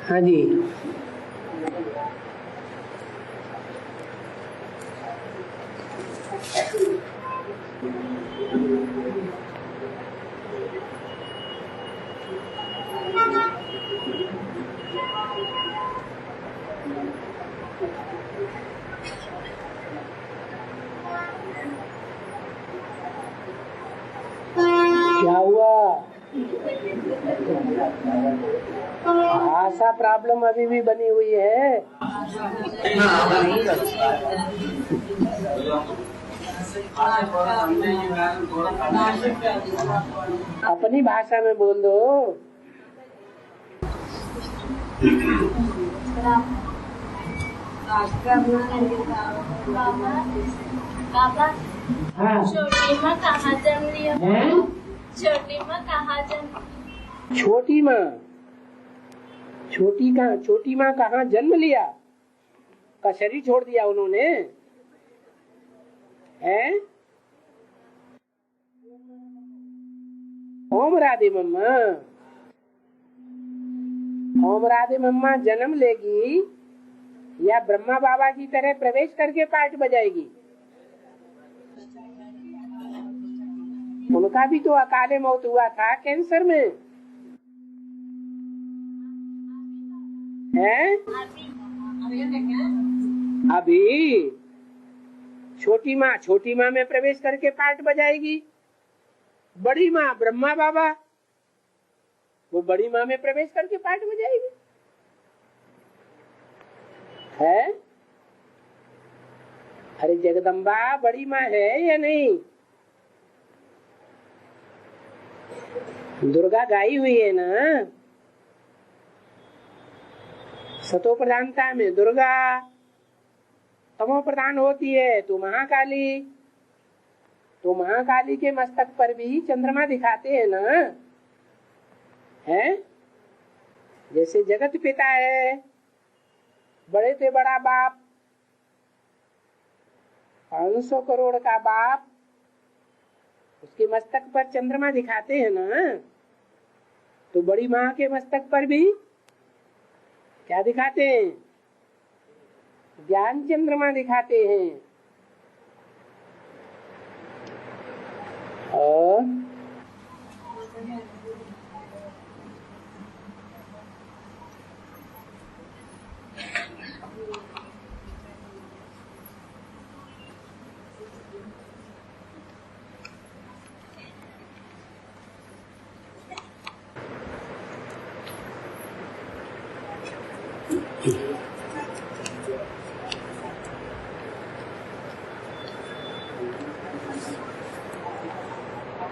हाँ जी। क्या हुआ? भाषा प्रॉब्लम अभी भी बनी हुई है। अपनी भाषा में बोल दो। हाँ। छोटी माँ कहाँ जन्म लिया? छोटी माँ कहाँ जन्म? छोटी माँ, छोटी माँ कहाँ जन्म लिया? का शरीर छोड़ दिया उन्होंने? हैं? ओम राधे मम्मा, ओम राधे मम्मा जन्म लेगी या ब्रह्मा बाबा की तरह प्रवेश करके पाठ बजाएगी? उनका भी तो अकाले मौत हुआ था कैंसर में, है? अभी छोटी माँ में प्रवेश करके पाठ बजाएगी। बड़ी माँ ब्रह्मा बाबा, वो बड़ी माँ में प्रवेश करके पाठ बजाएगी, है? अरे जगदम्बा बड़ी माँ है या नहीं? दुर्गा गाई हुई है ना, सतो प्रधानता में दुर्गा, तमो प्रधान होती है तो महाकाली। तो महाकाली के मस्तक पर भी चंद्रमा दिखाते हैं ना, है? जैसे जगत पिता है, बड़े से बड़ा बाप, 500 करोड़ का बाप, उसके मस्तक पर चंद्रमा दिखाते हैं ना, तो बड़ी माँ के मस्तक पर भी क्या दिखाते हैं? ज्ञान चंद्रमा दिखाते हैं। और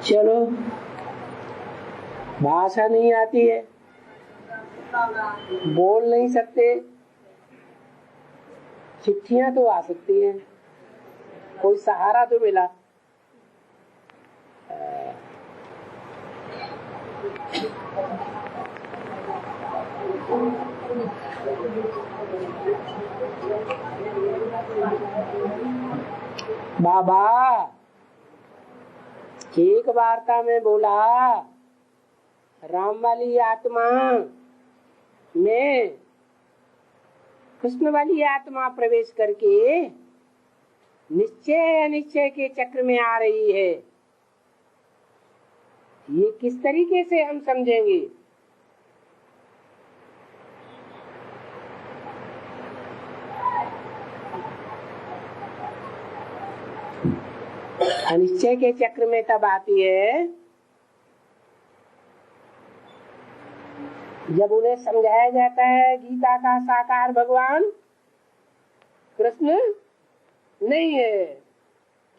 चलो, भाषा नहीं आती है, बोल नहीं सकते, चिट्ठियां तो आ सकती हैं, कोई सहारा तो मिला। बाबा एक वार्ता में बोला, राम वाली आत्मा में कृष्ण वाली आत्मा प्रवेश करके निश्चय अनिश्चय के चक्र में आ रही है। ये किस तरीके से हम समझेंगे? अनिश्चय के चक्र में तब आती है जब उन्हें समझाया जाता है गीता का साकार भगवान कृष्ण नहीं है,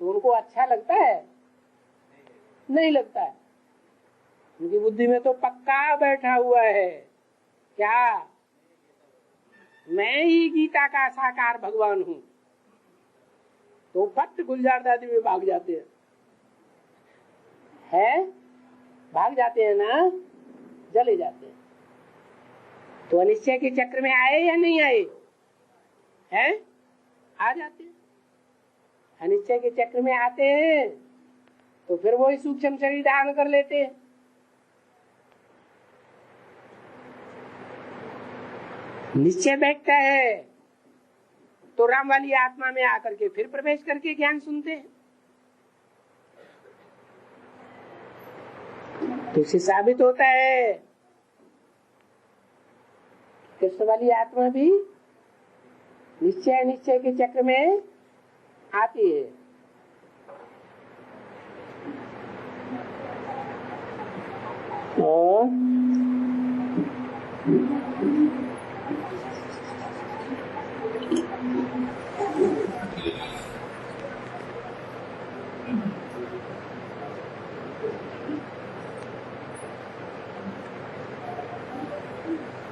तो उनको अच्छा लगता है? नहीं लगता है। उनकी बुद्धि में तो पक्का बैठा हुआ है क्या? मैं ही गीता का साकार भगवान हूँ। तो फट गुलजार दादी में भाग जाते हैं, भाग जाते हैं ना, जले जाते हैं। तो अनिश्चय के चक्र में आए या नहीं आए? हैं? आ जाते हैं। अनिश्चय के चक्र में आते हैं तो फिर वही सूक्ष्म शरीर धारण कर लेते हैं। निश्चय बैठता है तो राम वाली आत्मा में आकर के फिर प्रवेश करके ज्ञान सुनते हैं। तो इससे साबित होता है कृष्ण वाली आत्मा भी निश्चय के चक्र में आती है। और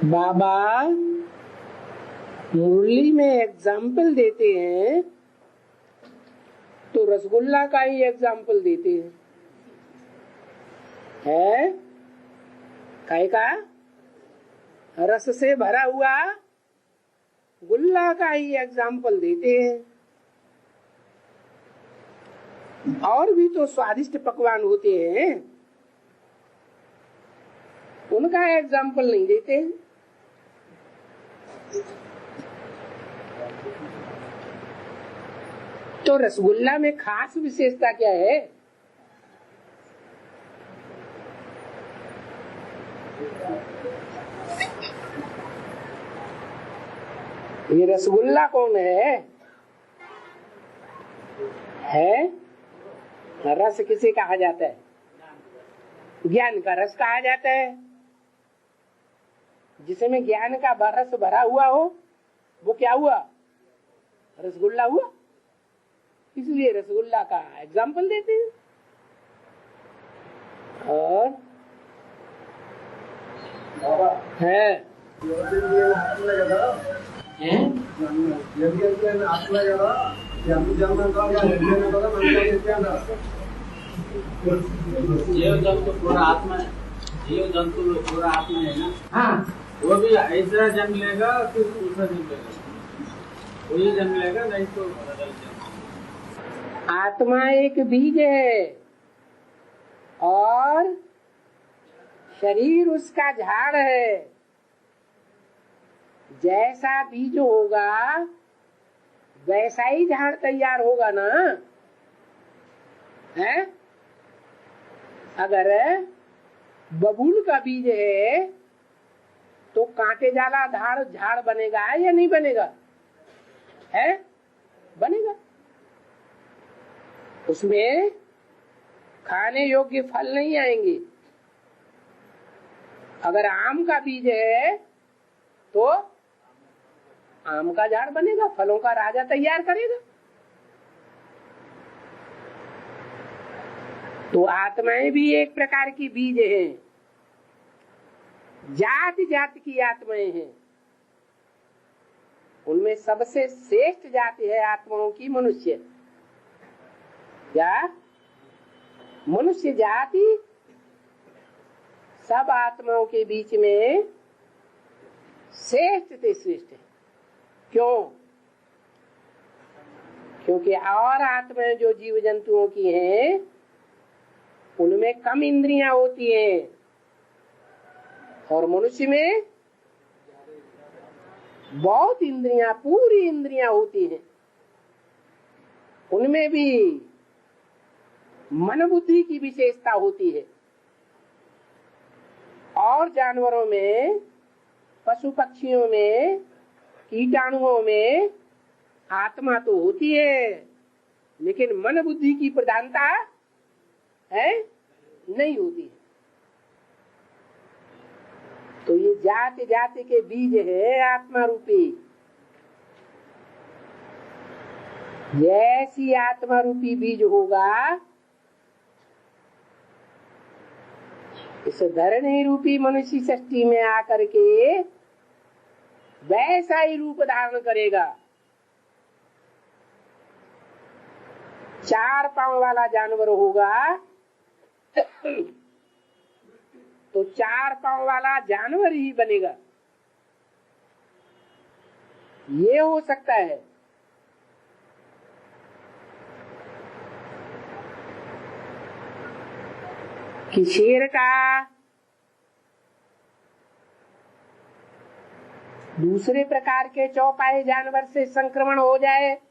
बाबा मुरली में एग्जाम्पल देते हैं तो रसगुल्ला का ही एग्जाम्पल देते हैं। है काय का रस से भरा हुआ गुल्ला का ही एग्जाम्पल देते हैं। और भी तो स्वादिष्ट पकवान होते हैं, उनका एग्जाम्पल नहीं देते। तो रसगुल्ला में खास विशेषता क्या है? ये रसगुल्ला कौन है? रस किसे कहा जाता है? ज्ञान का रस कहा जाता है। जिसमें ज्ञान का रस भरा हुआ हो वो क्या हुआ? रसगुल्ला हुआ। इसलिए रसगुल्ला का एग्जाम्पल देते हैं। और है जीव जंतु पूरा आत्मा है। जीव जंतु पूरा आत्मा है ना। हाँ, वो भी ऐसा जन्म लेगा फिर दूसरा जन्म लेगा, वही जन्म लेगा, नहीं तो बदल जाएगा। आत्मा एक बीज है और शरीर उसका झाड़ है। जैसा बीज होगा वैसा ही झाड़ तैयार होगा ना। है अगर बबूल का बीज है तो कांटे जाला झाड़ बनेगा या नहीं बनेगा? है बनेगा। उसमें खाने योग्य फल नहीं आएंगे। अगर आम का बीज है तो आम का झाड़ बनेगा, फलों का राजा तैयार करेगा। तो आत्माएं भी एक प्रकार की बीज हैं। जाति जाति की आत्माएं हैं। उनमें सबसे श्रेष्ठ जाति है आत्माओं की मनुष्य। क्या मनुष्य जाति सब आत्माओं के बीच में श्रेष्ठ से श्रेष्ठ है। क्यों? क्योंकि और आत्माएं जो जीव जंतुओं की हैं उनमें कम इंद्रियां होती हैं और मनुष्य में बहुत इंद्रियां, पूरी इंद्रियां होती हैं। उनमें भी मन बुद्धि की विशेषता होती है। और जानवरों में, पशु पक्षियों में, कीटाणुओं में आत्मा तो होती है लेकिन मन बुद्धि की प्रधानता है नहीं होती। तो ये जाति जाति के बीज है आत्मा रूपी। जैसी आत्मा रूपी बीज होगा इस धरणी रूपी मनुष्य सृष्टि में आकर के वैसा ही रूप धारण करेगा। 4 पांव वाला जानवर होगा तो 4 पांव वाला जानवर ही बनेगा। ये हो सकता है। कि शेर का दूसरे प्रकार के चौपाए जानवर से संक्रमण हो जाए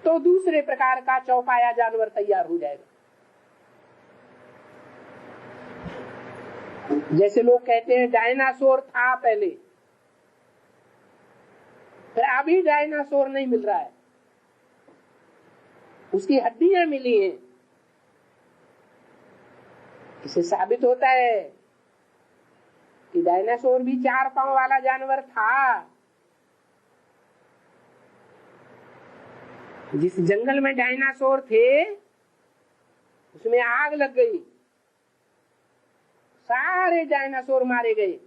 तो दूसरे प्रकार का चौपाया जानवर तैयार हो जाएगा। जैसे लोग कहते हैं डायनासोर था पहले, फिर अभी डायनासोर नहीं मिल रहा है, उसकी हड्डियां मिली हैं। इससे साबित होता है कि डायनासोर भी 4 पांव वाला जानवर था। जिस जंगल में डायनासोर थे उसमें आग लग गई, सारे डायनासोर मारे गए।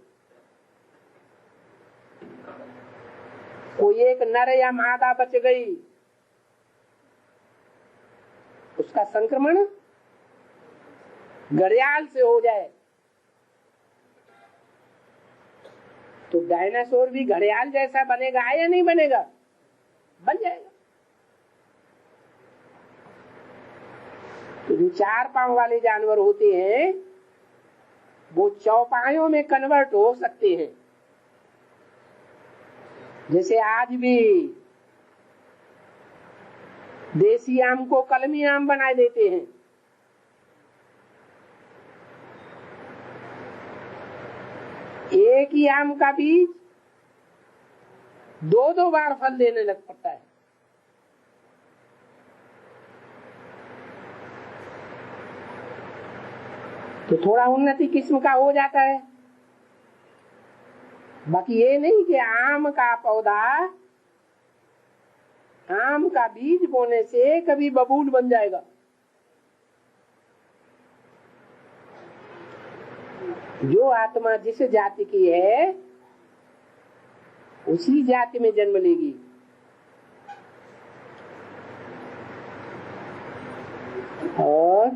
कोई एक नर या मादा बच गई, उसका संक्रमण घड़ियाल से हो जाए तो डायनासोर भी घड़ियाल जैसा बनेगा या नहीं बनेगा? बन जाएगा। तो जो 4 पांव वाले जानवर होते हैं वो चौपायों में कन्वर्ट हो सकते हैं। जैसे आज भी देसी आम को कलमी आम बना देते हैं। एक ही आम का बीज 2-2 बार फल देने लग पड़ता है। तो थोड़ा उन्नति किस्म का हो जाता है। बाकी ये नहीं कि आम का पौधा, आम का बीज बोने से कभी बबूल बन जाएगा। जो आत्मा जिस जाति की है उसी जाति में जन्म लेगी। और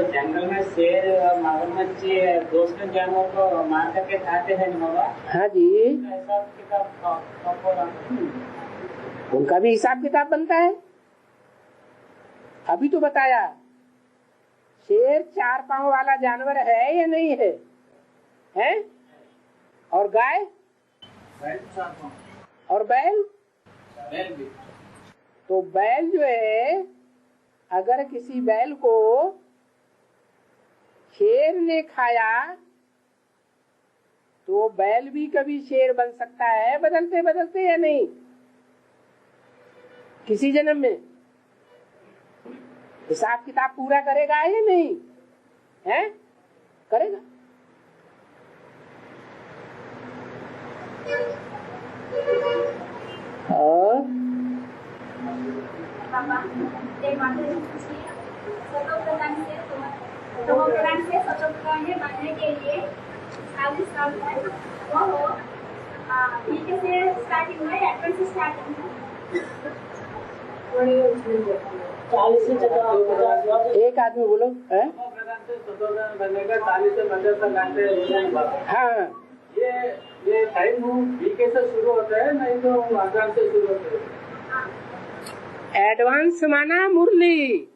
जंगल में शेर मगरमच्छ दोस्त जानवर को मार करके खाते हैं बाबा। हाँ जी, हिसाब किताब उनका भी हिसाब किताब बनता है। अभी तो बताया शेर 4 पांव वाला जानवर है या नहीं है? है? और गाय और बैल भी। तो बैल जो है, अगर किसी बैल को शेर ने खाया तो बैल भी कभी शेर बन सकता है, बदलते बदलते या नहीं, किसी जन्म में। हिसाब किताब पूरा करेगा या नहीं? है? करेगा। और बनने के लिए 40 साल वो ठीक से स्टार्टिंग में एडवांस से स्टार्टिंग एक आदमी बोलो है? बनने का 40 से 50 घंटे। हाँ, ये टाइम बीके से शुरू होता है, नहीं तो एडवांस से शुरू होता है। एडवांस माना मुरली,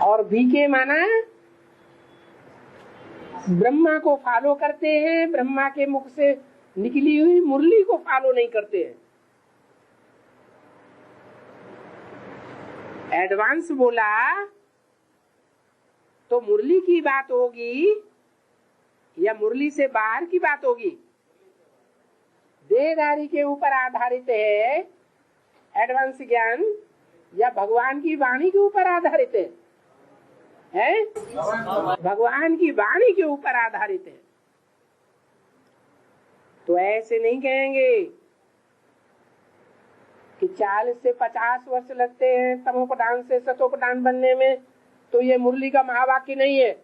और बीके माना ब्रह्मा को फॉलो करते हैं, ब्रह्मा के मुख से निकली हुई मुरली को फॉलो नहीं करते हैं। एडवांस बोला तो मुरली की बात होगी या मुरली से बाहर की बात होगी? देहधारी के ऊपर आधारित है एडवांस ज्ञान या भगवान की वाणी के ऊपर आधारित है? भगवान की वाणी के ऊपर आधारित है। तो ऐसे नहीं कहेंगे कि 40 से 50 वर्ष लगते हैं तमोप्रधान से सतोप्रधान बनने में, तो ये मुरली का महावाक्य नहीं है।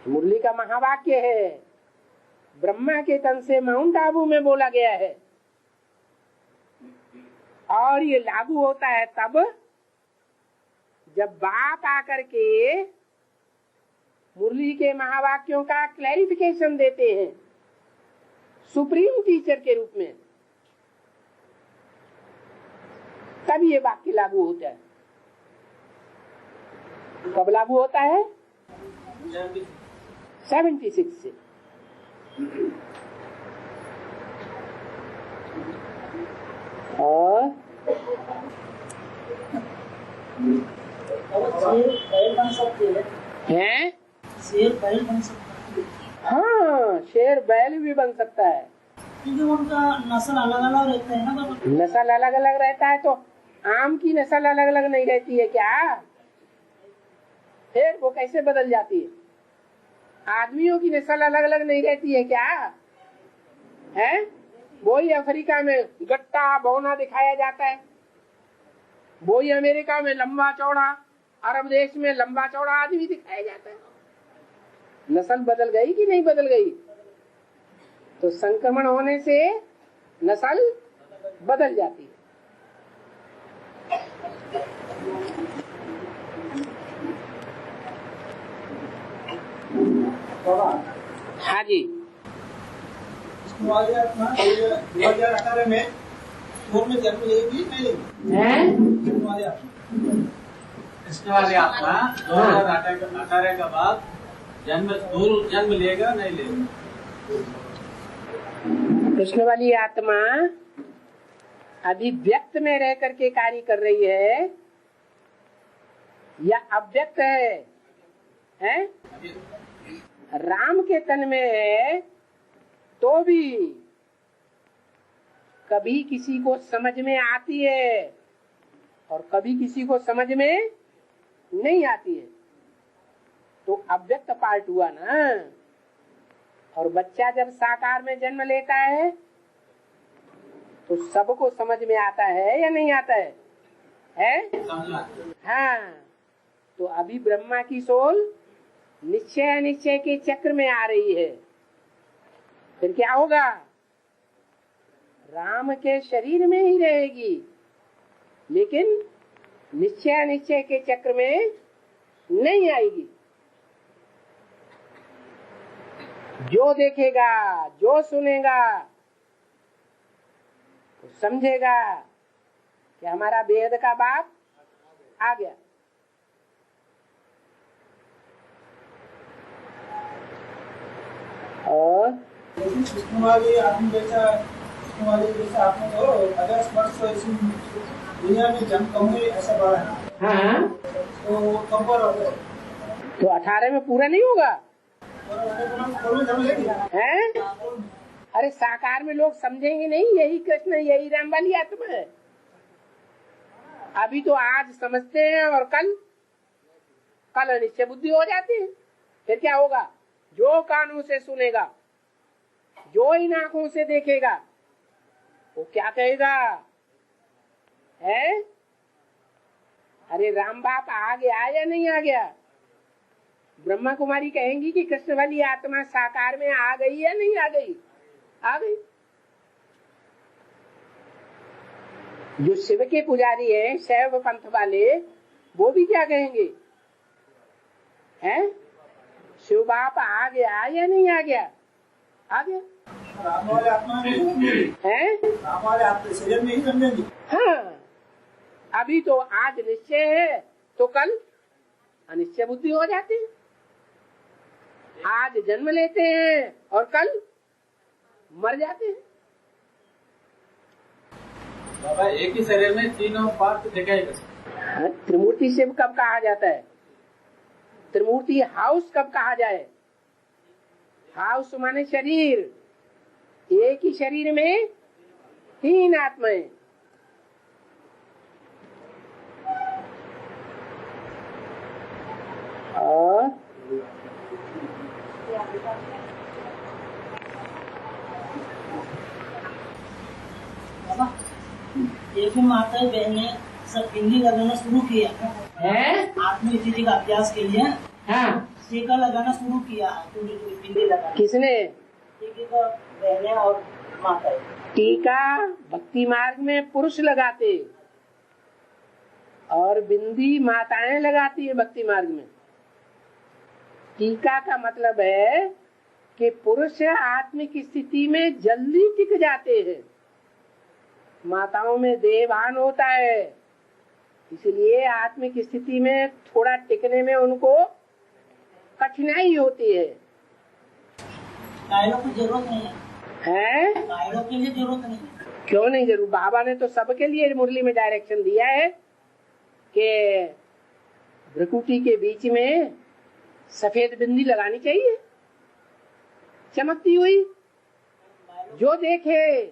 मुरली का महावाक्य है, ब्रह्मा के तन से माउंट आबू में बोला गया है, और ये लागू होता है तब जब बाप आकर के मुरली के महावाक्यों का क्लैरिफिकेशन देते हैं सुप्रीम टीचर के रूप में। तब ये वाक्य लागू होता है। कब लागू होता है? 76 से। और बैल बन सकती है, शेर बैल बन सकता है। हाँ, शेर बैल भी बन सकता है, क्योंकि उनका नस्ल अलग अलग रहता है ना। नस्ल अलग अलग रहता है, तो आम की नस्ल अलग अलग नहीं रहती है क्या? फिर वो कैसे बदल जाती है? आदमियों की नस्ल अलग अलग नहीं रहती है क्या? है वही अफ्रीका में गट्टा बौना दिखाया जाता है, वही अमेरिका में लंबा चौड़ा, अरब देश में लंबा चौड़ा आदमी दिखाया जाता है। नस्ल बदल गई कि नहीं बदल गई? तो संक्रमण होने से नस्ल बदल जाती है। हाँ जी। 2018 में स्कूल में जन्म लेगी नहीं? कृष्ण वाली आत्मा 2018 का बाद जन्म लेगा नहीं लेगा? कृष्ण वाली आत्मा अभी व्यक्त में रह करके कार्य कर रही है या अव्यक्त है? राम के तन में है तो भी कभी किसी को समझ में आती है और कभी किसी को समझ में नहीं आती है, तो अव्यक्त पार्ट हुआ ना। और बच्चा जब साकार में जन्म लेता है तो सबको समझ में आता है या नहीं आता है? हाँ, तो अभी ब्रह्मा की सोल निश्चय निश्चय के चक्र में आ रही है। फिर क्या होगा? राम के शरीर में ही रहेगी, लेकिन निश्चय निश्चय के चक्र में नहीं आएगी। जो देखेगा, जो सुनेगा, तो समझेगा कि हमारा वेद का बाप आ गया। और विष्णु वाली आत्मा जैसा आपने तो अगर स्पर्श इसी दुनिया में जन्म कहूँगे ऐसा बड़ा है, हाँ, तो कब पर होगा? तो 18 में पूरा नहीं होगा है? अरे साकार में लोग समझेंगे नहीं, यही कृष्ण यही राम वाली आत्मा है। अभी तो आज समझते हैं और कल अनिश्चय बुद्धि हो जाती है। फिर क्या होगा? जो कानों से सुनेगा, जो इन आंखों से देखेगा, वो क्या कहेगा? है? अरे राम बाप आ गया या नहीं आ गया? ब्रह्मा कुमारी कहेंगी कि कृष्ण वाली आत्मा साकार में आ गई या नहीं आ गई? आ गई। जो शिव के पुजारी हैं, शैव पंथ वाले, वो भी क्या कहेंगे? हैं? शिव बाप आ गया या नहीं आ गया? आ गया। राम वाले आत्मा हैं? राम वाले आत्मा शरीर में ही समझेंगे। हाँ, अभी तो आज निश्चय है तो कल अनिश्चय बुद्धि हो जाती है। आज जन्म लेते हैं और कल मर जाते हैं। बाबा एक ही शरीर में तीनों पार्ट दिखाएगा। त्रिमूर्ति शिव कब कहा जाता है? त्रिमूर्ति हाउस कब कहा जाए? हाउस माने शरीर। एक ही शरीर में तीन आत्माएं। और एक माता बहने सब बिंदी लगाना शुरू किया है? आत्मस्थिति का अभ्यास के लिए हाँ, टीका लगाना शुरू किया। बिंदी लगाना किसने? बहने और माता। टीका भक्ति मार्ग में पुरुष लगाते और बिंदी माताएं लगाती है भक्ति मार्ग में। टीका का मतलब है कि पुरुष आत्मिक स्थिति में जल्दी टिक जाते हैं माताओं में देहभान होता है, इसलिए आत्मिक स्थिति में थोड़ा टिकने में उनको कठिनाई होती है। डायलॉग की जरूरत नहीं हैं? डायलॉग के लिए जरूरत नहीं है। क्यों नहीं जरूर? बाबा ने तो सबके लिए मुरली में डायरेक्शन दिया है कि भ्रुकुटी के बीच में सफेद बिंदी लगानी चाहिए, चमकती हुई। जो देखे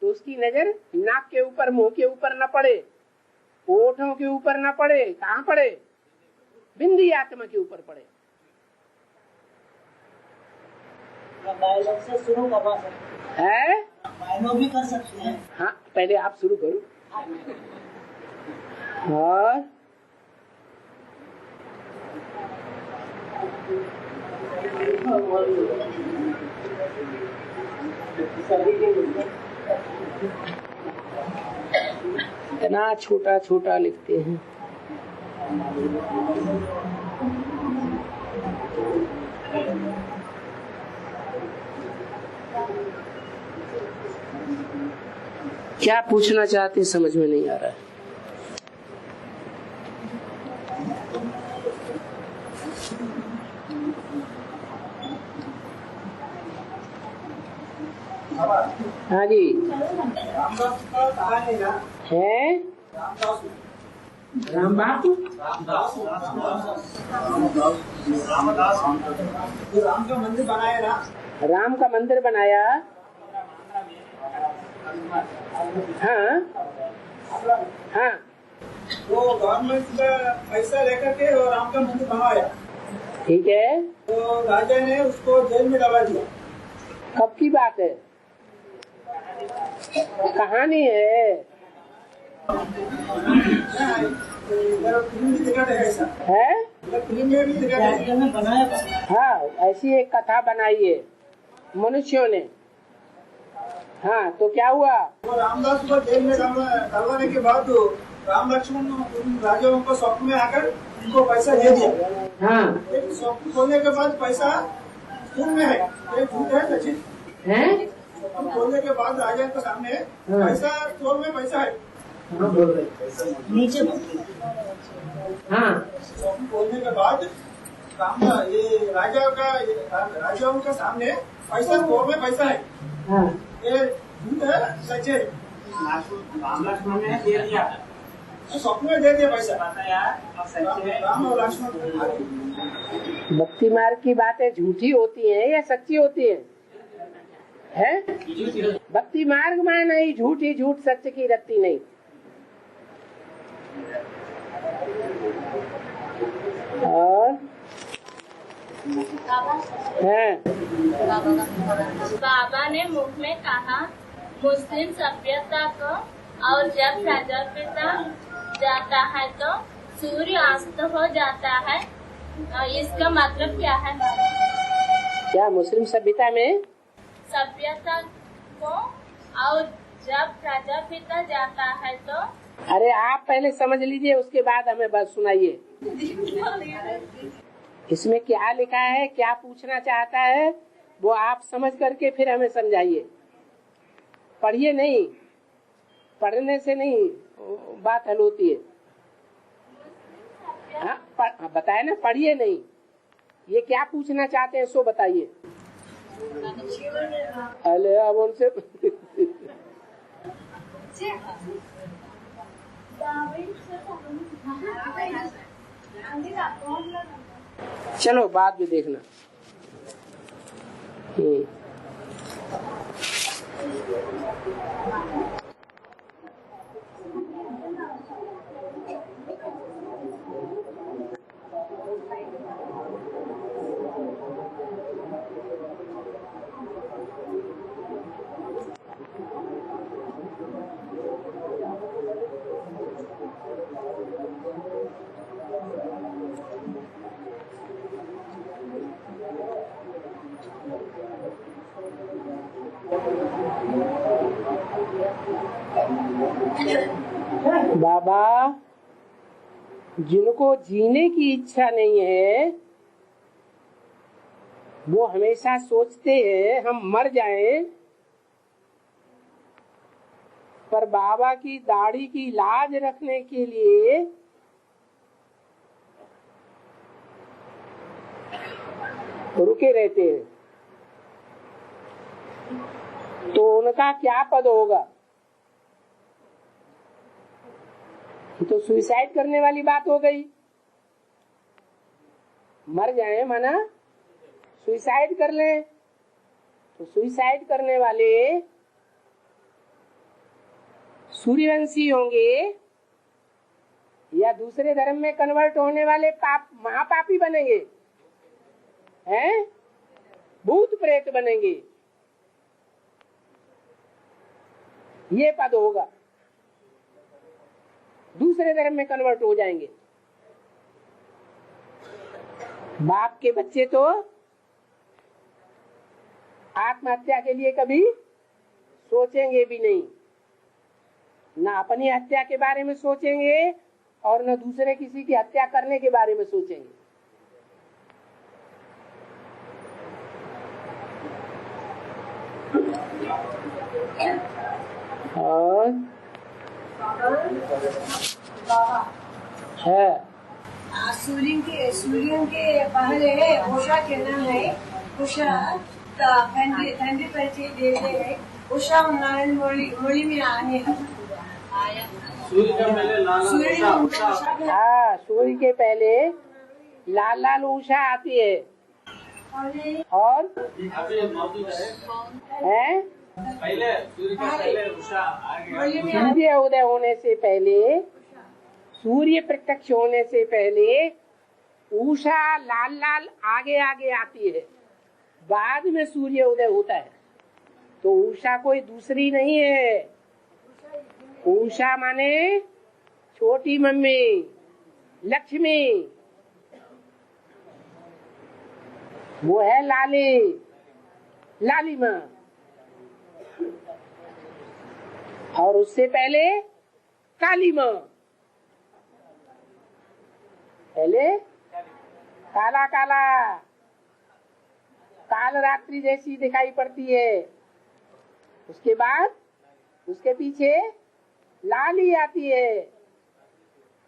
तो उसकी नजर नाक के ऊपर, मुंह के ऊपर न पड़े, ओठों के ऊपर न पड़े, कहाँ पड़े? बिंदी आत्मा के ऊपर पड़े। डायलॉग से शुरू करवा सकते है? डायलॉग भी कर सकते हैं। हाँ, पहले आप शुरू करो। और इतना छोटा छोटा लिखते हैं। क्या पूछना चाहते समझ में नहीं आ रहा है। हाँ जी है राम बापू राम का मंदिर बनाया ना, राम का मंदिर बनाया। हाँ हाँ, वो गवर्नमेंट का पैसा लेकर के वो राम का मंदिर बनवाया। ठीक है। तो राजा ने उसको जेल में डाला दिया। कब की बात है? कहानी है। फिल्म भी दिखा है ऐसा है? फिल्म में भी दिखा है। बनाया हाँ, ऐसी एक कथा बनाई है मनुष्यों ने। हाँ, तो क्या हुआ? वो रामदास को जेल में डालवाने के बाद राम लक्ष्मण उन राजाओं को स्वप्न में आकर उनको पैसा दे दिया। हाँ लेकिन स्वप्न खोलने के बाद पैसा स्कूल में है, ये झूठ है सचिन। है? स्वप्न खोलने के बाद राजा के सामने पैसा स्टोर में पैसा है। नीचे हाँ स्वप्न खोलने के बाद ये राजाओं के सामने पैसा स्टोर में पैसा है, हाँ ये झूठ है सच है। राम लक्ष्मण ने दे दिया, स्वप्न में दे दिया पैसा राम और लक्ष्मण। भक्ति मार्ग की बातें झूठी होती हैं या सच्ची होती हैं? है? भक्ति मार्ग में नहीं, झूठी झूठ सच की रत्ती नहीं। और है बाबा ने मुख में कहा, मुस्लिम सभ्यता को और जब राजा पिता जाता है तो सूर्य अस्त हो जाता है, इसका मतलब क्या है? क्या मुस्लिम सभ्यता में सभ्यता को और जब राजा पिता जाता है तो? अरे आप पहले समझ लीजिए, उसके बाद हमें बस सुनाइए। इसमें क्या लिखा है, क्या पूछना चाहता है, वो आप समझ करके फिर हमें समझाइए। पढ़िए नहीं, पढ़ने से नहीं बात हल होती है। हाँ बताए ना, पढ़िए नहीं। ये क्या पूछना चाहते हैं सो बताइए। अरे अब उनसे चलो बाद में देखना। बाबा, जिनको जीने की इच्छा नहीं है वो हमेशा सोचते हैं हम मर जाएं पर बाबा की दाढ़ी की लाज रखने के लिए रुके रहते हैं, तो उनका क्या पद होगा? तो सुसाइड करने वाली बात हो गई। मर जाए माना सुसाइड कर लें, तो सुसाइड करने वाले सूर्यवंशी होंगे या दूसरे धर्म में कन्वर्ट होने वाले महापापी बनेंगे, हैं? भूत प्रेत बनेंगे। ये पद होगा, दूसरे धर्म में कन्वर्ट हो जाएंगे। बाप के बच्चे तो आत्महत्या के लिए कभी सोचेंगे भी नहीं, ना अपनी हत्या के बारे में सोचेंगे और न दूसरे किसी की हत्या करने के बारे में सोचेंगे। और है सूर्य के पहले उषा के नाम है। उषा ठंडी परिचय देते हैं। उषा नारायण मोली में आने सूर्य का पहले लाल उषा। हाँ, सूर्य के पहले लाल लाल उषा आती है। और मौजूद है पहले सूर्य का पहले उषा आ गया। सूर्य उदय होने से पहले, सूर्य प्रत्यक्ष होने से पहले उषा लाल लाल आगे आगे आती है, बाद में सूर्य उदय होता है। तो उषा कोई दूसरी नहीं है। उषा माने छोटी मम्मी, लक्ष्मी, वो है लाली, लाली माँ। और उससे पहले काली माँ, पहले काला काला काल रात्रि जैसी दिखाई पड़ती है। उसके बाद उसके पीछे लाली आती है,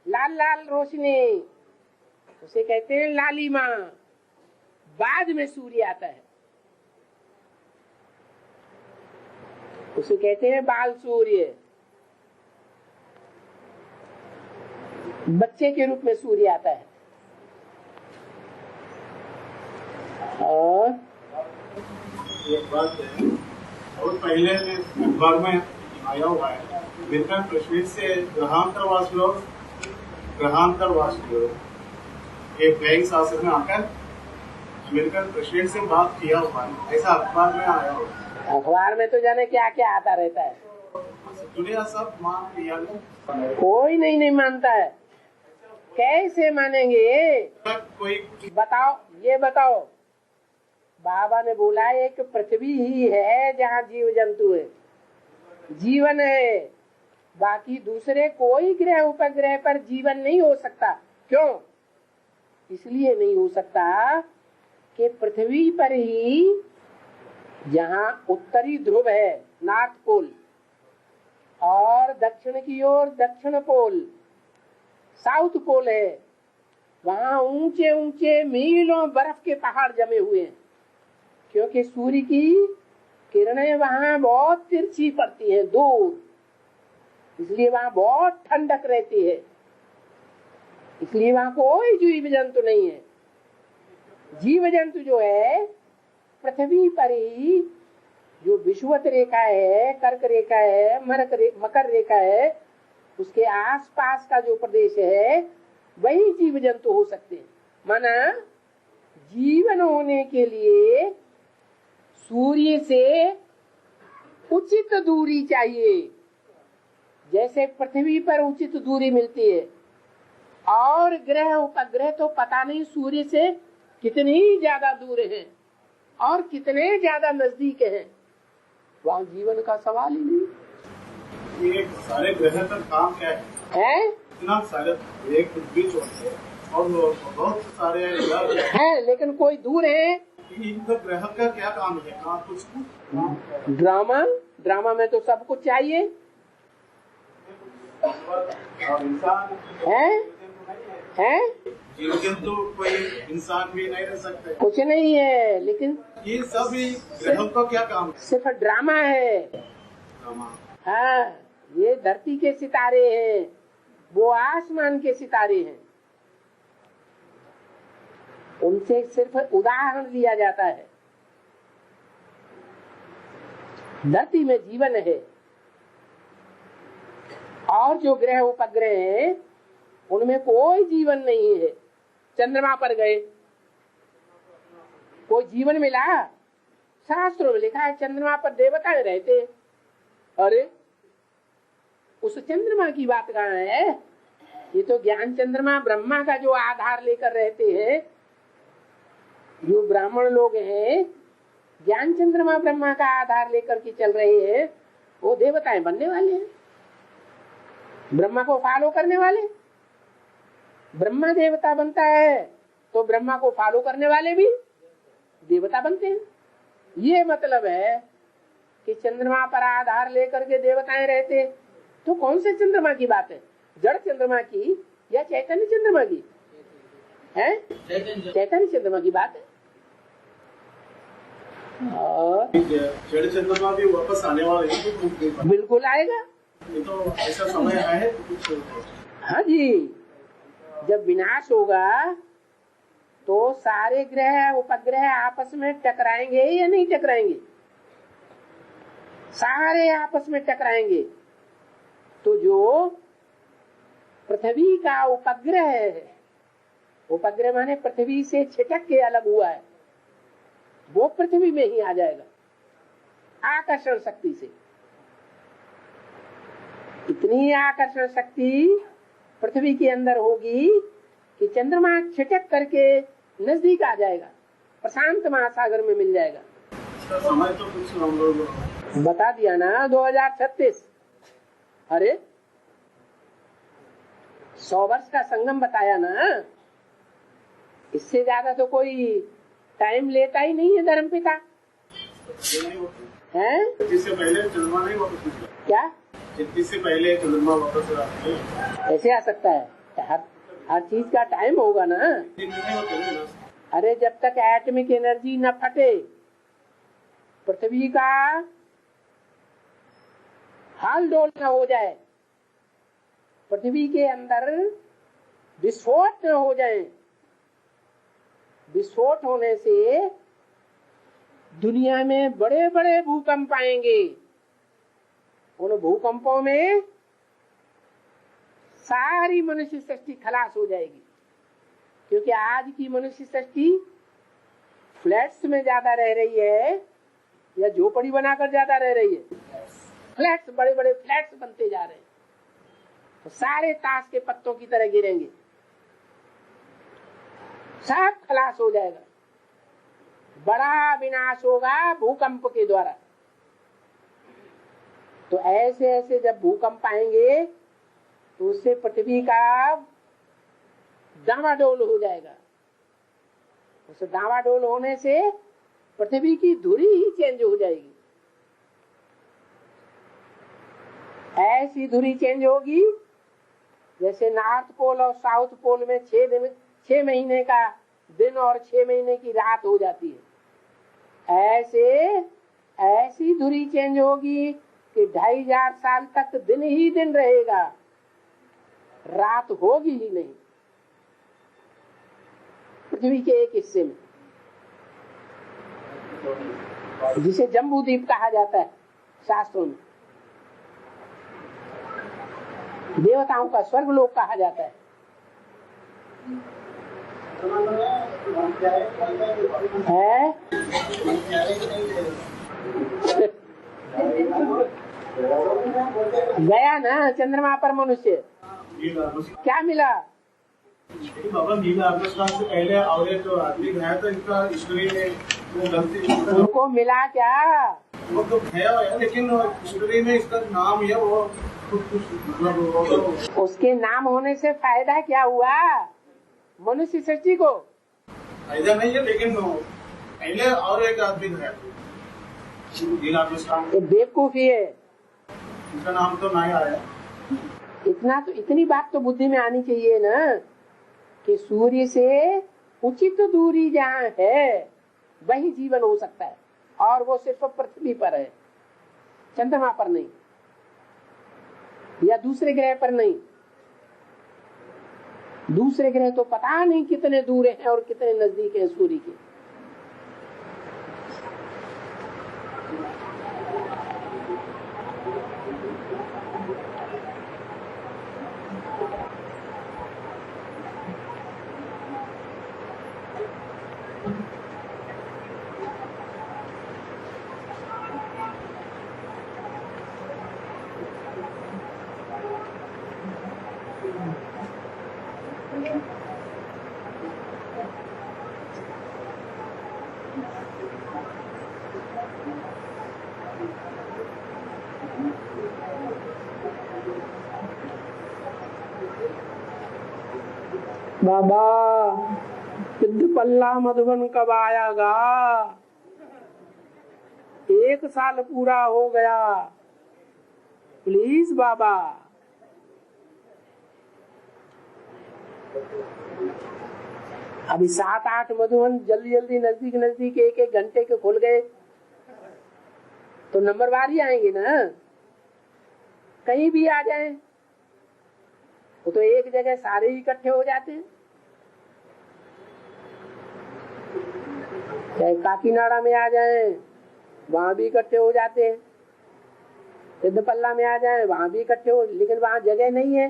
लाल लाल रोशनी, उसे कहते हैं लाली माँ। बाद में सूर्य आता है, उसे कहते हैं बाल सूर्य। बच्चे के रूप में सूर्य आता है। और एक बात है, और पहले बार में आया हुआ है मिलकर कश्मीर से ग्रहांतरवासी लोग एक फ्लाइंग शासन में आकर मिलकर कश्मीर से बात किया हुआ है, ऐसा अखबार में आया हुआ है। अखबार में तो जाने क्या क्या आता रहता है, दुनिया सब मान लिया, कोई नहीं मानता है। कैसे मानेंगे? कोई बताओ, ये बताओ। बाबा ने बोला एक पृथ्वी ही है जहाँ जीव जंतु है, जीवन है। बाकी दूसरे कोई ग्रह उपग्रह पर जीवन नहीं हो सकता। क्यों? इसलिए नहीं हो सकता कि पृथ्वी पर ही जहाँ उत्तरी ध्रुव है, नॉर्थ पोल, और दक्षिण की ओर दक्षिण पोल, साउथ पोल है, वहाँ ऊंचे ऊंचे मीलों बर्फ के पहाड़ जमे हुए हैं। क्योंकि सूर्य की किरणें वहाँ बहुत तिरछी पड़ती हैं, दूर, इसलिए वहाँ बहुत ठंडक रहती है। इसलिए वहाँ कोई जीव जंतु नहीं है। जीव जंतु जो है पृथ्वी पर ही, जो विषुवत रेखा है, कर्क रेखा है, मकर रेखा है, उसके आसपास का जो प्रदेश है वही जीव जंतु हो सकते हैं। माना जीवन होने के लिए सूर्य से उचित दूरी चाहिए। जैसे पृथ्वी पर उचित दूरी मिलती है, और ग्रह उपग्रह तो पता नहीं सूर्य से कितनी ज्यादा दूर हैं और कितने ज्यादा नजदीक हैं, वहाँ जीवन का सवाल ही नहीं। ये सारे ग्रह का काम क्या है? इतना सारे एक पृथ्वी छोड़ते और बहुत सारे ग्रह हैं, लेकिन कोई दूर है। इन ग्रह का क्या काम है? कुछ ड्रामा में तो सब कुछ चाहिए। और इंसान है जीव जंतु कोई इंसान भी नहीं रह सकते। कुछ नहीं है, लेकिन ये सब ही ग्रहों का क्या काम सिर्फ ड्रामा है। है? हाँ, ये धरती के सितारे हैं, वो आसमान के सितारे हैं, उनसे सिर्फ उदाहरण लिया जाता है। धरती में जीवन है और जो ग्रह उपग्रह हैं उनमें कोई जीवन नहीं है। चंद्रमा पर गए, कोई जीवन मिला? शास्त्रों में लिखा है चंद्रमा पर देवताएं रहते। अरे उस चंद्रमा की बात कहाँ है? ये तो ज्ञान चंद्रमा ब्रह्मा का जो आधार लेकर रहते हैं, जो ब्राह्मण लोग हैं, ज्ञान चंद्रमा ब्रह्मा का आधार लेकर के चल रहे हैं, वो देवताएं बनने वाले हैं, ब्रह्मा को फॉलो करने वाले। ब्रह्मा देवता बनता है तो ब्रह्मा को फॉलो करने वाले भी देवता बनते हैं। ये मतलब है कि चंद्रमा पर आधार लेकर के देवताएं रहते। तो कौन से चंद्रमा की बात है? जड़ चंद्रमा की या चैतन्य चंद्रमा की है? चैतन्य चंद्रमा की बात है। और जड़ चंद्रमा भी वापस आने वाले हैं। बिल्कुल आएगा। ये तो ऐसा समय है कुछ। हाँ जी, जब विनाश होगा तो सारे ग्रह उपग्रह आपस में टकराएंगे या नहीं टकराएंगे? सारे आपस में टकराएंगे। तो जो पृथ्वी का उपग्रह है, उपग्रह माने पृथ्वी से छिटक के अलग हुआ है, वो पृथ्वी में ही आ जाएगा आकर्षण शक्ति से। इतनी आकर्षण शक्ति पृथ्वी के अंदर होगी कि चंद्रमा छिटक करके नजदीक आ जाएगा, प्रशांत महासागर में मिल जाएगा। समय तो कुछ हम लोग बता दिया ना, 2036। अरे 100 वर्ष का संगम बताया ना, इससे ज्यादा तो कोई टाइम लेता ही नहीं है धर्मपिता है। इससे पहले चंद्रमा नहीं वापस क्या? इससे पहले चंद्रमा वापस ऐसे आ सकता है? हर चीज का टाइम होगा ना। अरे जब तक एटॉमिक एनर्जी न फटे, पृथ्वी का हाल डोल न हो जाए, पृथ्वी के अंदर विस्फोट न हो जाए, विस्फोट होने से दुनिया में बड़े बड़े भूकंप आएंगे। उन भूकंपों में सारी मनुष्य सृष्टि खलास हो जाएगी, क्योंकि आज की मनुष्य सृष्टि फ्लैट्स में ज्यादा रह रही है या झोपड़ी बनाकर ज्यादा रह रही है? फ्लैट्स, बड़े बड़े फ्लैट्स बनते जा रहे हैं, तो सारे ताश के पत्तों की तरह गिरेंगे, सब खलास हो जाएगा। बड़ा विनाश होगा भूकंप के द्वारा। तो ऐसे ऐसे जब भूकंप आएंगे तो उससे पृथ्वी का डावाडोल हो जाएगा। उस डावाडोल होने से पृथ्वी की धुरी ही चेंज हो जाएगी। ऐसी धुरी चेंज होगी जैसे नॉर्थ पोल और साउथ पोल में 6 महीने का दिन और 6 महीने की रात हो जाती है। ऐसी धुरी चेंज होगी कि 2500 साल तक दिन ही दिन रहेगा, रात होगी ही नहीं पृथ्वी के एक हिस्से में, जिसे जम्बू द्वीप कहा जाता है शास्त्रों में। देवताओं का स्वर्ग लोक कहा जाता है। गया ना चंद्रमा पर मनुष्य, क्या मिला? बाबा नीला आकाश से पहले और एक आदमी गया था, इसका हिस्ट्री में वो गलती उनको मिला क्या? वो तो है, लेकिन हिस्ट्री में इसका नाम है वो मतलब उसके नाम होने से फायदा क्या हुआ मनुष्य सृष्टि को? फायदा नहीं है, लेकिन पहले और एक आदमी गया नीला आकाश, बेवकूफी है। इसका नाम तो नहीं आया। इतनी बात तो बुद्धि में आनी चाहिए ना कि सूर्य से उचित दूरी जहाँ है वही जीवन हो सकता है, और वो सिर्फ पृथ्वी पर है, चंद्रमा पर नहीं या दूसरे ग्रह पर नहीं। दूसरे ग्रह तो पता नहीं कितने दूर हैं और कितने नजदीक हैं सूर्य के। बाबा सिद्ध पल्ला मधुबन कब आएगा? 1 साल पूरा हो गया, प्लीज बाबा। अभी 7-8 मधुबन जल्दी जल्दी नजदीक नजदीक 1-1 घंटे के खुल गए तो नंबरवार ही आएंगे ना। कहीं भी आ जाए वो तो एक जगह सारे इकट्ठे हो जाते हैं। चाहे काकीनाडा में आ जाए वहां भी इकट्ठे हो जाते हैं, सिद्धपल्ला में आ जाए वहां भी इकट्ठे हो, लेकिन वहां जगह नहीं है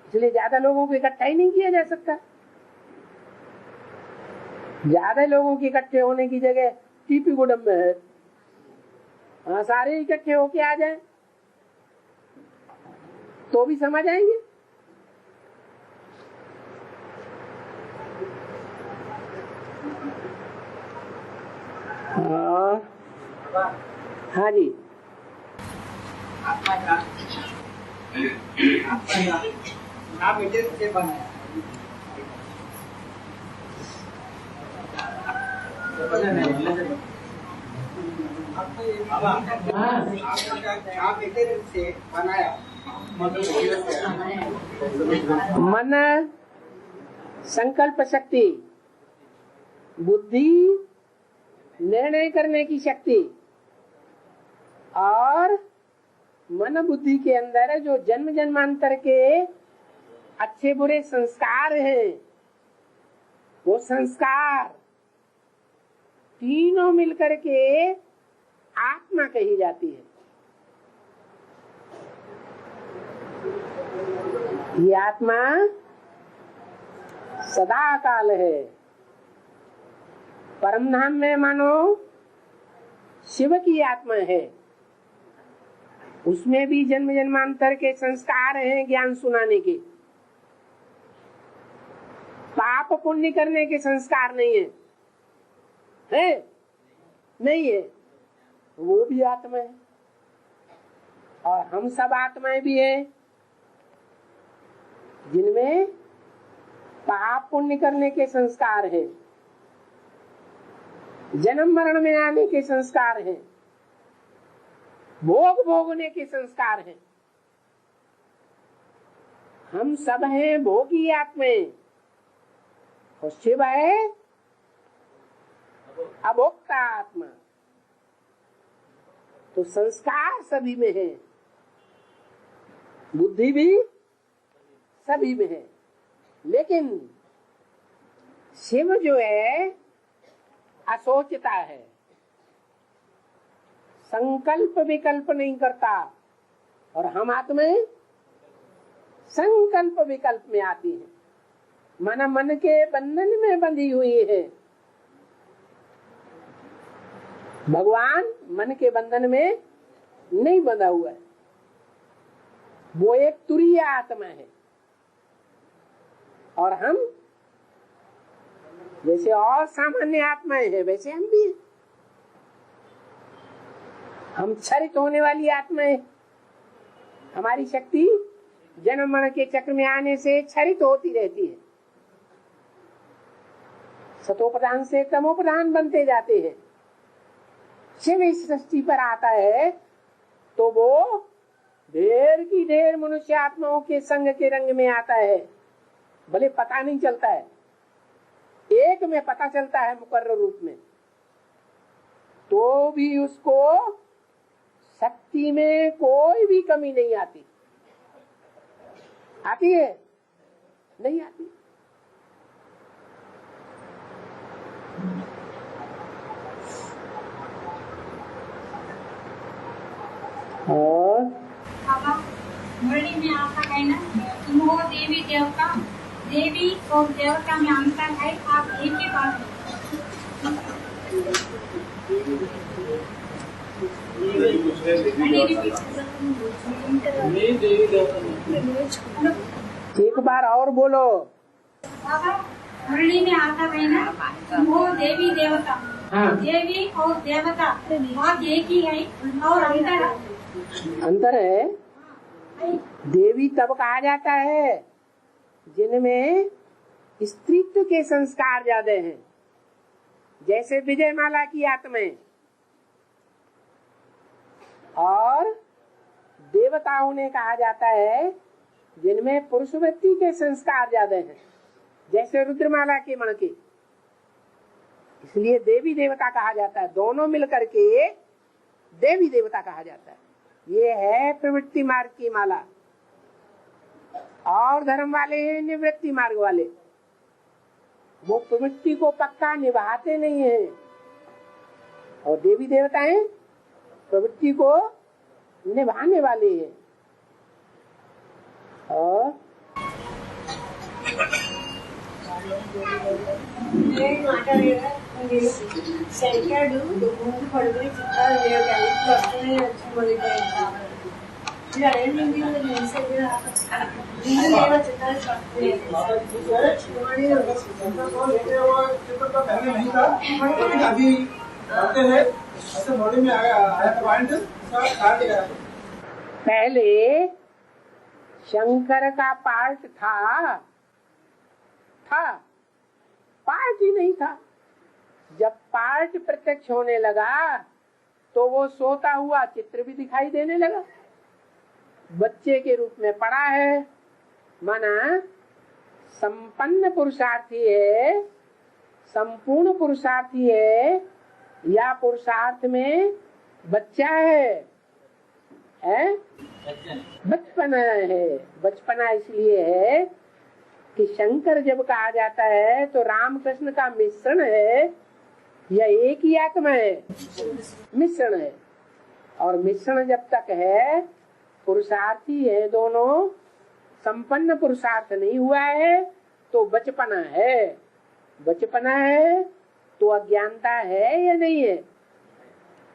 इसलिए ज्यादा लोगों को इकट्ठा ही नहीं किया जा सकता। ज्यादा लोगों के इकट्ठे होने की जगह टीपी गुडम में है, वहां सारे इकट्ठे होके आ जाए तो भी समझ आएंगे। हाँ जी, बेटे से बनाया मन, संकल्प शक्ति, बुद्धि, निर्णय करने की शक्ति, और मन बुद्धि के अंदर जो जन्म जन्मांतर के अच्छे बुरे संस्कार हैं, वो संस्कार तीनों मिलकर के आत्मा कही जाती है। ये आत्मा सदा काल है। परम धाम में मानो शिव की आत्मा है, उसमें भी जन्म जन्मांतर के संस्कार हैं ज्ञान सुनाने के। पाप पुण्य करने के संस्कार नहीं है, नहीं है, वो भी आत्मा है। और हम सब आत्माएं भी हैं जिनमें पाप पुण्य करने के संस्कार हैं, जन्म मरण में आने के संस्कार हैं, भोग भोगने के संस्कार हैं। हम सब हैं भोगी आत्माएं और शिव है अभोक्ता आत्मा। तो संस्कार सभी में है, बुद्धि भी सभी में है, लेकिन शिव जो है असोचता है, संकल्प विकल्प नहीं करता, और हम आत्माएं संकल्प विकल्प में आती है। मन मन के बंधन में बंधी हुई है, भगवान मन के बंधन में नहीं बंधा हुआ है, वो एक तुरीय आत्मा है। और हम जैसे और सामान्य आत्माएं हैं वैसे हम भी हैं। हम क्षरित होने वाली आत्माएं, हमारी शक्ति जन्म मरण के चक्र में आने से क्षरित होती रहती है, सतोप्रधान से तमोप्रधान बनते जाते हैं। शिव इस सृष्टि पर आता है तो वो ढेर की ढेर मनुष्य आत्माओं के संग के रंग में आता है, भले पता नहीं चलता है, एक में पता चलता है मुकर्रर रूप में, तो भी उसको शक्ति में कोई भी कमी नहीं आती। आती है? नहीं आती। और मुरली में आता है ना, तुम हो देवी देवता, देवी और देवता में अंतर है, आप एक ही बात एक बार और बोलो। बाबा मुरली में आता है ना, तुम हो देवी देवता, देवी और देवता आप एक ही है और अंतर है। अंतर है। देवी तब कहा जाता है जिनमें स्त्रीत्व के संस्कार ज्यादा हैं, जैसे विजयमाला की आत्माएं, और देवता उन्हें कहा जाता है जिनमें पुरुष वृत्ति के संस्कार ज्यादा हैं, जैसे रुद्रमाला के मणके। इसलिए देवी देवता कहा जाता है, दोनों मिलकर के देवी देवता कहा जाता है। ये है प्रवृत्ति मार्ग की माला, और धर्म वाले हैं निवृत्ति मार्ग वाले, वो प्रवृत्ति को पक्का निभाते नहीं है, और देवी देवता हैं प्रवृत्ति को निभाने वाले हैं। और శంకరుడు ముందు పడుకుని చిత్తాలు వేయగానే వస్తువుని వచ్చి మొదలుపెట్టాడు. ఇది అరేంజింగ్ पहले नहीं था, लेकिन अभी आते हैं ऐसे बॉडी में आया पॉइंट काट गया। पहले शंकर का पार्ट था पार्ट ही नहीं था। जब पार्ट प्रत्यक्ष होने लगा तो वो सोता हुआ चित्र भी दिखाई देने लगा, बच्चे के रूप में पड़ा है, माना संपन्न पुरुषार्थी है, संपूर्ण पुरुषार्थी है, या पुरुषार्थ में बच्चा है? बचपना है। बचपना इसलिए है कि शंकर जब कहा जाता है तो रामकृष्ण का मिश्रण है, या एक ही आत्मा है? मिश्रण है। और मिश्रण जब तक है, पुरुषार्थी है दोनों, संपन्न पुरुषार्थ नहीं हुआ है, तो बचपना है। बचपना है तो अज्ञानता है या नहीं है?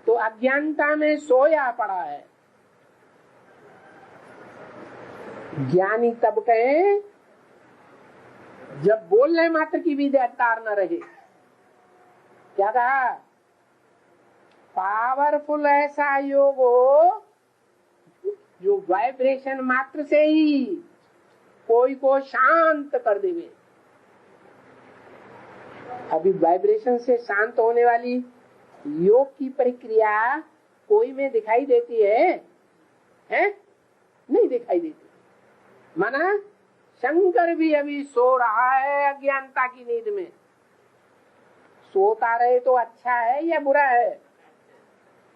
तो अज्ञानता में सोया पड़ा है। ज्ञानी तब कहे जब बोलने मात्र की भी अधिकार न रहे। क्या कहा? पावरफुल ऐसा योग हो जो वाइब्रेशन मात्र से ही कोई को शांत कर देवे। अभी वाइब्रेशन से शांत होने वाली योग की प्रक्रिया कोई में दिखाई देती है? नहीं दिखाई देती। माना शंकर भी अभी सो रहा है अज्ञानता की नींद में। सोता रहे तो अच्छा है या बुरा है?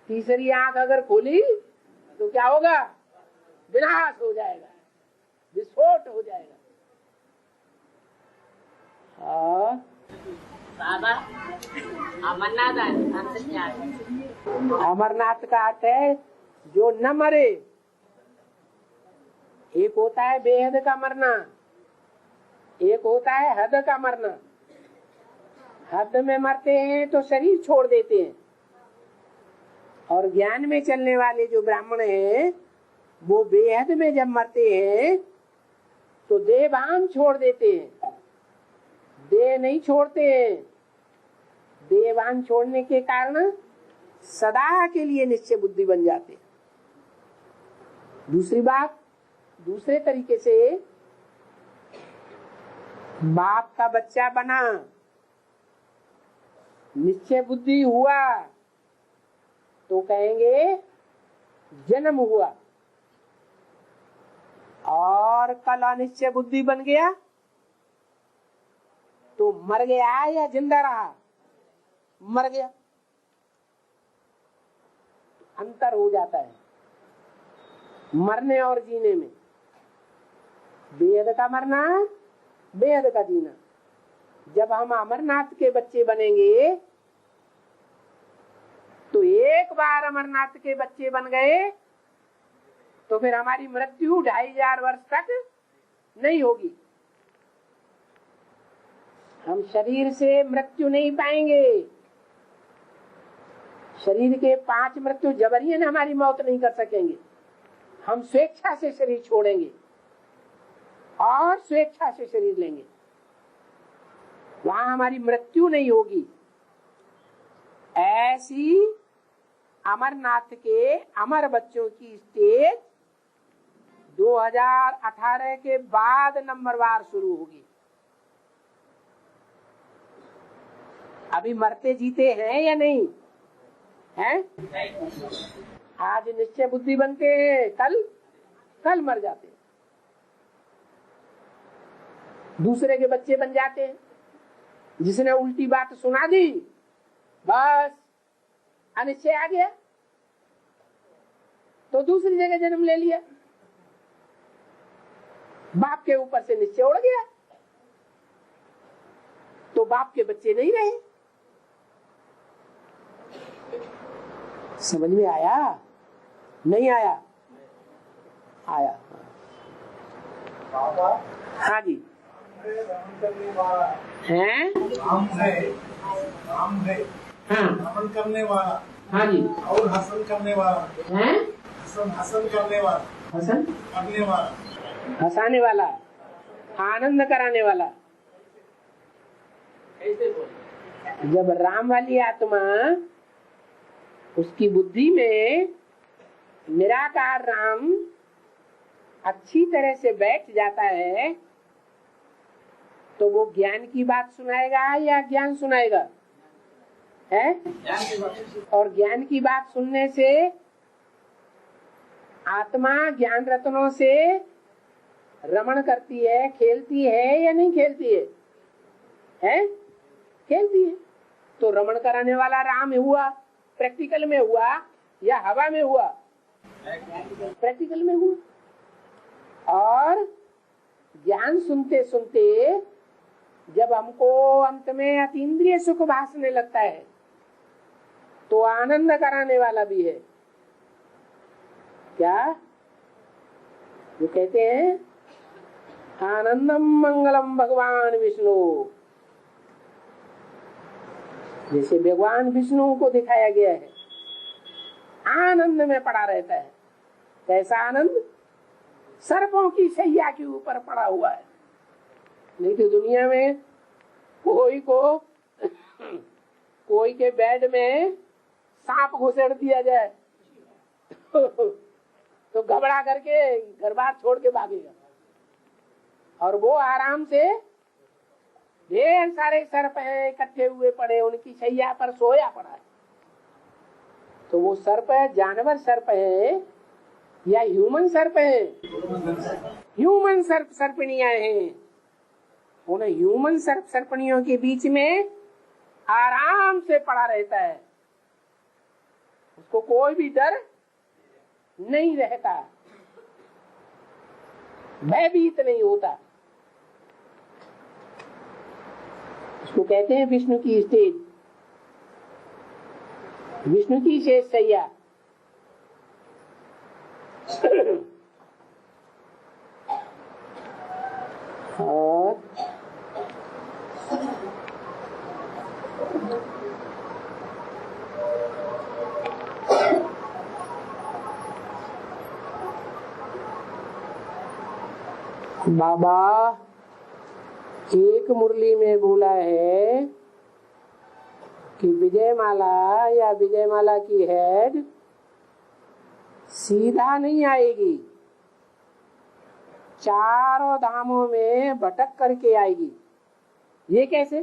तीसरी आंख अगर खोली तो क्या होगा? विनाश हो जाएगा, विस्फोट हो जाएगा। बाबा अमरनाथ अमरनाथ का अर्थ है जो न मरे। एक होता है बेहद का मरना, एक होता है हद का मरना। हद में मरते हैं तो शरीर छोड़ देते हैं, और ज्ञान में चलने वाले जो ब्राह्मण हैं वो बेहद में जब मरते हैं तो देहभान छोड़ देते हैं, देह नहीं छोड़ते हैं। देहभान छोड़ने के कारण सदा के लिए निश्चय बुद्धि बन जाते। दूसरी बात, दूसरे तरीके से बाप का बच्चा बना, निश्चय बुद्धि हुआ तो कहेंगे जन्म हुआ। और कल अनिश्चय बुद्धि बन गया तो मर गया या जिंदा रहा? मर गया। अंतर हो जाता है मरने और जीने में। बेहद का मरना, बेहद का जीना। जब हम अमरनाथ के बच्चे बनेंगे तो एक बार अमरनाथ के बच्चे बन गए तो फिर हमारी मृत्यु 2500 वर्ष तक नहीं होगी। हम शरीर से मृत्यु नहीं पाएंगे। शरीर के 5 मृत्यु जबरियन हमारी मौत नहीं कर सकेंगे। हम स्वेच्छा से शरीर छोड़ेंगे और स्वेच्छा से शरीर लेंगे, वहां हमारी मृत्यु नहीं होगी। ऐसी अमरनाथ के अमर बच्चों की स्टेज 2018 के बाद नंबरवार शुरू होगी। अभी मरते जीते हैं या नहीं हैं? आज निश्चय बुद्धि बनते हैं, कल मर जाते हैं। दूसरे के बच्चे बन जाते हैं। जिसने उल्टी बात सुना दी बस अनिश्चय आ गया तो दूसरी जगह जन्म ले लिया। बाप के ऊपर से निश्चय उड़ गया तो बाप के बच्चे नहीं रहे। समझ में आया? नहीं आया? आया। हाँ जी। हैं? राम है हाँ हसन करने वाला। हाँ जी। और हसन करने वाला हैं? हसन करने वाला, हसन करने वाला, हंसाने वाला, आनंद कराने वाला। जब राम वाली आत्मा उसकी बुद्धि में निराकार राम अच्छी तरह से बैठ जाता है तो वो ज्ञान की बात सुनाएगा या ज्ञान सुनाएगा? है? और ज्ञान की बात सुनने से आत्मा ज्ञान रत्नों से रमण करती है, खेलती है या नहीं खेलती है? हैं? खेलती है। तो रमण कराने वाला राम हुआ, प्रैक्टिकल में हुआ या हवा में हुआ? प्रैक्टिकल में हुआ। और ज्ञान सुनते सुनते जब हमको अंत में अतीन्द्रिय सुख भासने लगता है तो आनंद कराने वाला भी है। क्या वो कहते हैं? आनंदम मंगलम भगवान विष्णु। जैसे भगवान विष्णु को दिखाया गया है आनंद में पड़ा रहता है। कैसा आनंद? सर्पों की शैया के ऊपर पड़ा हुआ है। नहीं तो दुनिया में कोई के बेड में सांप घुसेड़ दिया जाए तो घबरा करके घर बार छोड़ के भागेगा। और वो आराम से ढेर सारे सर्प हैं इकट्ठे हुए पड़े, उनकी शैया पर सोया पड़ा है। तो वो सर्प जानवर सर्प है या ह्यूमन सर्प है? ह्यूमन सर्प सर्पणियां हैं। उन ह्यूमन सर्प सर्पणियों के बीच में आराम से पड़ा रहता है, उसको कोई भी डर नहीं रहता, भयभीत नहीं होता। उसको कहते हैं विष्णु की स्टेज, विष्णु की शेष सैया। और बाबा एक मुरली में बोला है कि विजयमाला या विजयमाला की हेड सीधा नहीं आएगी, चारों धामों में भटक करके आएगी। ये कैसे?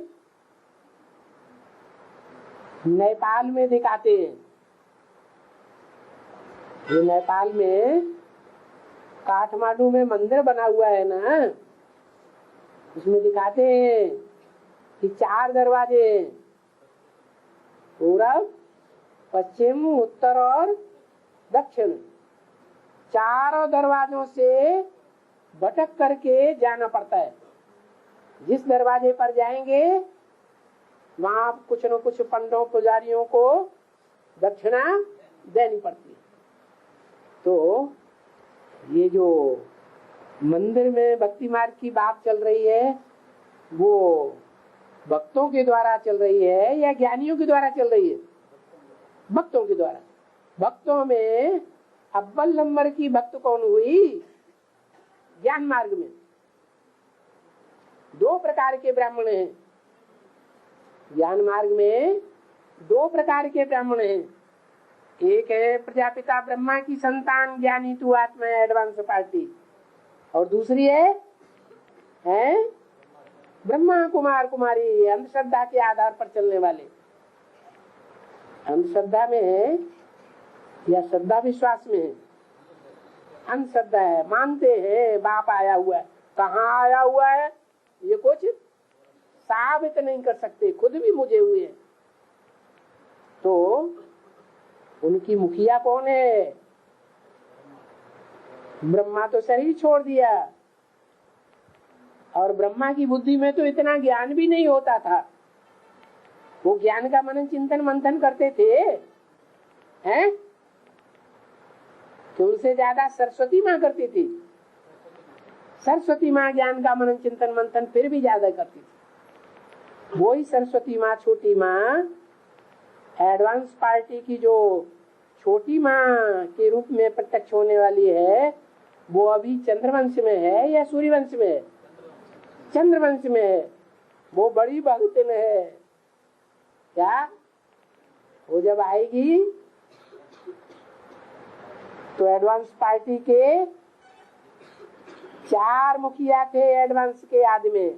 नेपाल में दिखाते हैं। ये नेपाल में काठमांडू में मंदिर बना हुआ है ना, उसमें दिखाते हैं कि 4 दरवाजे, पूरब, पश्चिम, उत्तर और दक्षिण, चारों दरवाजों से भटक करके जाना पड़ता है। जिस दरवाजे पर जाएंगे वहां कुछ न कुछ पंडों पुजारियों को दक्षिणा देनी पड़ती है। तो ये जो मंदिर में भक्ति मार्ग की बात चल रही है, वो भक्तों के द्वारा चल रही है या ज्ञानियों के द्वारा चल रही है? भक्तों के द्वारा। भक्तों में अव्वल नंबर की भक्त कौन हुई? ज्ञान मार्ग में 2 प्रकार के ब्राह्मण हैं। ज्ञान मार्ग में 2 प्रकार के ब्राह्मण हैं। एक है प्रजापिता ब्रह्मा की संतान ज्ञानी तू आत्मा एडवांस पार्टी, और दूसरी है ब्रह्मा कुमार कुमारी, अंधश्रद्धा के आधार पर चलने वाले। अंधश्रद्धा में है या श्रद्धा विश्वास में है? अंधश्रद्धा है, मानते हैं बाप आया हुआ है। कहाँ आया हुआ है ये कुछ साबित नहीं कर सकते, खुद भी मुझे हुए हैं। तो उनकी मुखिया कौन है? ब्रह्मा तो शरीर छोड़ दिया, और ब्रह्मा की बुद्धि में तो इतना ज्ञान भी नहीं होता था। वो ज्ञान का मनन चिंतन मंथन करते थे हैं, तो उनसे ज्यादा सरस्वती माँ करती थी। सरस्वती माँ ज्ञान का मनन चिंतन मंथन फिर भी ज्यादा करती थी। वही सरस्वती माँ, छोटी माँ, एडवांस पार्टी की जो छोटी माँ के रूप में प्रत्यक्ष होने वाली है, वो अभी चंद्रवंश में है या सूर्यवंश में है? चंद्रवंश में है। वो बड़ी भक्तिन है। क्या वो जब आएगी तो एडवांस पार्टी के 4 मुखिया थे एडवांस के आदमी।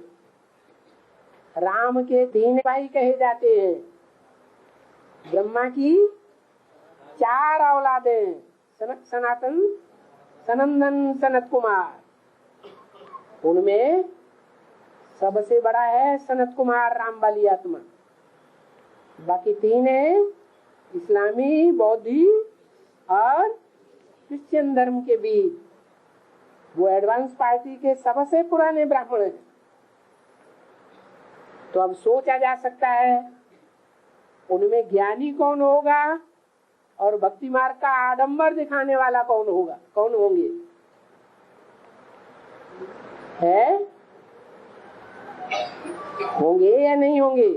राम के 3 भाई कहे जाते हैं। ब्रह्मा की 4 औलादें, सनक, सनातन, सनंदन, सनत कुमार। उनमें सबसे बड़ा है सनत कुमार, राम वाली आत्मा। बाकी 3 है इस्लामी, बौद्धि और क्रिश्चियन धर्म के बीच। वो एडवांस पार्टी के सबसे पुराने ब्राह्मण हैं। तो अब सोचा जा सकता है उनमें ज्ञानी कौन होगा और भक्ति मार्ग का आडंबर दिखाने वाला कौन होगा, कौन होंगे? है होंगे या नहीं होंगे?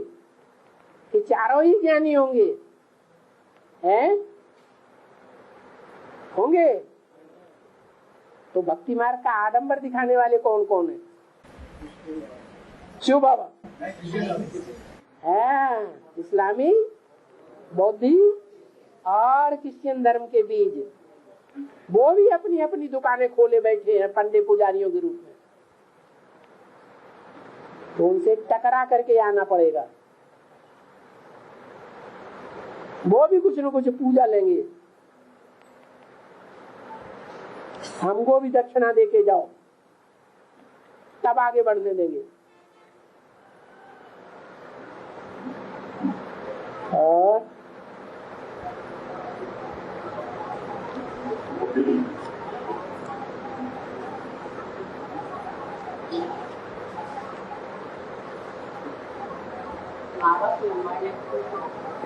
कि चारों ही ज्ञानी होंगे? हैं? होंगे। तो भक्ति मार्ग का आडंबर दिखाने वाले कौन कौन है? शिव बाबा है, इस्लामी, बौद्धि और क्रिश्चियन धर्म के बीज। वो भी अपनी अपनी दुकानें खोले बैठे हैं पंडे पुजारियों के रूप में। तो उनसे टकरा करके आना पड़ेगा। वो भी कुछ न कुछ पूजा लेंगे। हमको भी दक्षिणा देके जाओ, तब आगे बढ़ने देंगे। और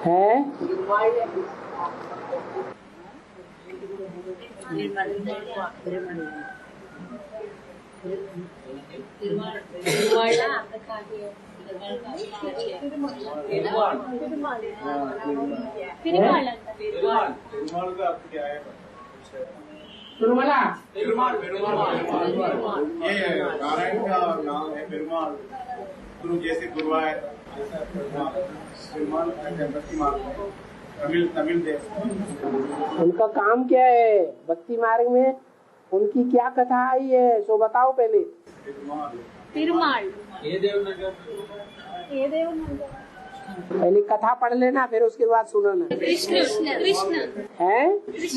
है तिरुमला, ये नारायण का नाम है पेरुमाल। गुरु जैसे गुरुआ है, पेरुमाल तमिल देश। उनका काम क्या है भक्ति मार्ग में? उनकी क्या कथा आई है सो बताओ पहले। तिरुमाल पहले कथा पढ़ लेना, फिर उसके बाद सुनाना। कृष्ण कृष्ण है।